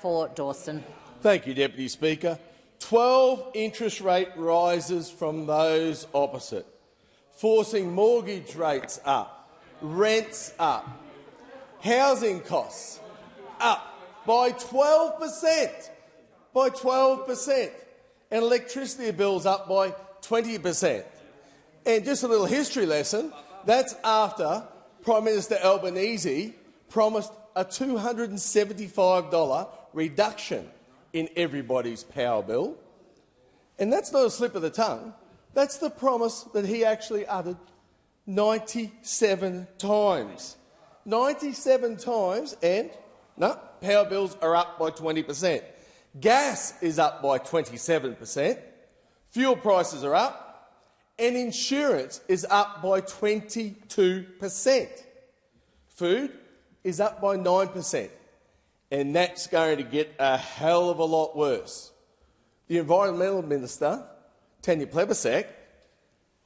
for Dawson. Thank you, Deputy Speaker. 12 interest rate rises from those opposite, forcing mortgage rates up, rents up, housing costs up by 12%, and electricity bills up by 20%. And just a little history lesson, that's after Prime Minister Albanese promised a $275 reduction in everybody's power bill. And that's not a slip of the tongue. That's the promise that he actually uttered 97 times. 97 times, and no, power bills are up by 20%. Gas is up by 27%. Fuel prices are up, and insurance is up by 22%. Food is up by 9%. And that's going to get a hell of a lot worse. The Environmental Minister, Tanya Plibersek,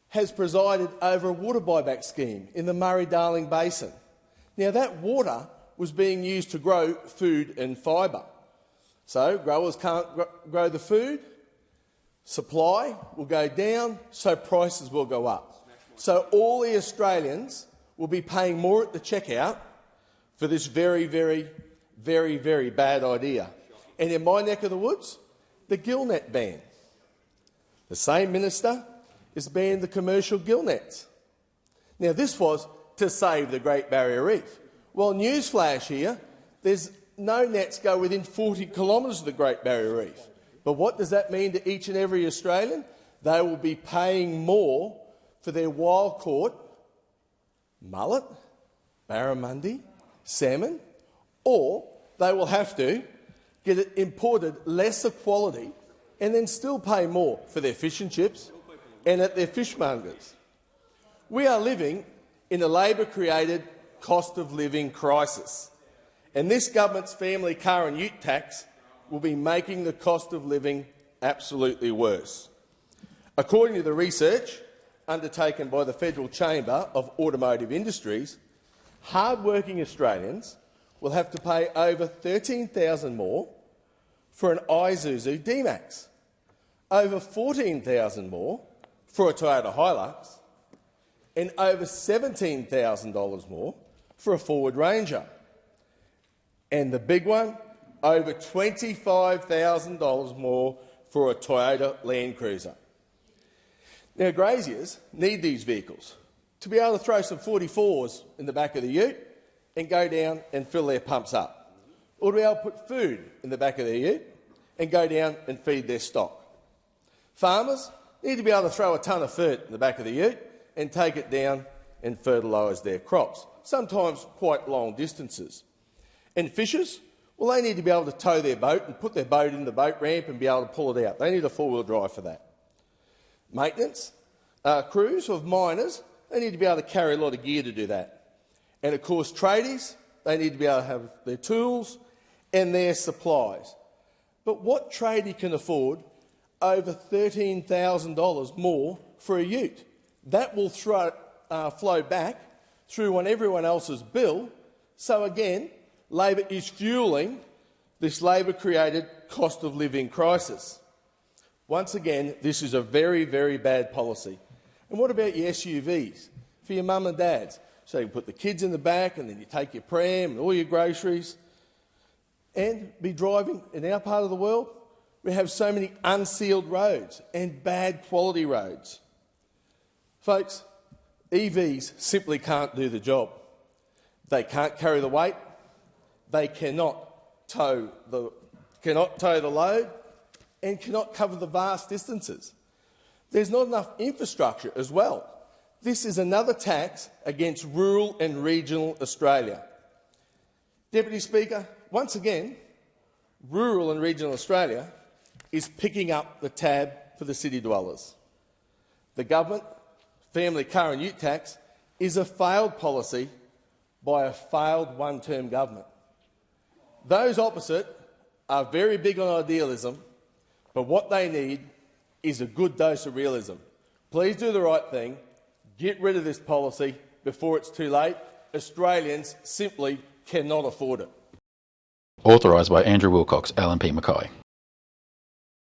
has presided over a water buyback scheme in the Murray-Darling Basin. Now, that water was being used to grow food and fibre. So growers can't grow the food, supply will go down, so prices will go up. So all the Australians will be paying more at the checkout for this very bad idea. And in my neck of the woods, the gillnet ban. The same minister has banned the commercial gillnets. Now, this was to save the Great Barrier Reef. Well, newsflash here, there's no nets go within 40 kilometres of the Great Barrier Reef. But what does that mean to each and every Australian? They will be paying more for their wild-caught mullet, barramundi, salmon, or they will have to get it imported lesser quality and then still pay more for their fish and chips and at their fishmongers. We are living in a Labor-created cost of living crisis, and this government's family car and ute tax will be making the cost of living absolutely worse. According to the research undertaken by the Federal Chamber of Automotive Industries, hard-working Australians will have to pay over $13,000 more for an Isuzu D-Max, over $14,000 more for a Toyota Hilux, and over $17,000 more for a Ford Ranger. And the big one, over $25,000 more for a Toyota Land Cruiser. Now, graziers need these vehicles to be able to throw some 44s in the back of the ute and go down and fill their pumps up, or to be able to put food in the back of their ute and go down and feed their stock. Farmers need to be able to throw a ton of dirt in the back of the ute and take it down and fertilise their crops, sometimes quite long distances. And fishers, well, they need to be able to tow their boat and put their boat in the boat ramp and be able to pull it out. They need a four-wheel drive for that. Maintenance crews of miners, they need to be able to carry a lot of gear to do that. And of course, tradies, they need to be able to have their tools and their supplies. But what tradie can afford over $13,000 more for a ute? That will flow back through on everyone else's bill. So again, Labor is fuelling this Labor-created cost of living crisis. Once again, this is a very bad policy. And what about your SUVs for your mum and dads? So you can put the kids in the back and then you take your pram and all your groceries and be driving. In our part of the world, we have so many unsealed roads and bad quality roads. Folks, EVs simply can't do the job. They can't carry the weight, they cannot tow the load and cannot cover the vast distances. There's not enough infrastructure as well. This is another tax against rural and regional Australia. Deputy Speaker, once again, rural and regional Australia is picking up the tab for the city dwellers. The government family car and ute tax is a failed policy by a failed one-term government. Those opposite are very big on idealism, but what they need is a good dose of realism. Please do the right thing. Get rid of this policy before it's too late. Australians simply cannot afford it. authorised by Andrew Wilcox, LNP Mackay.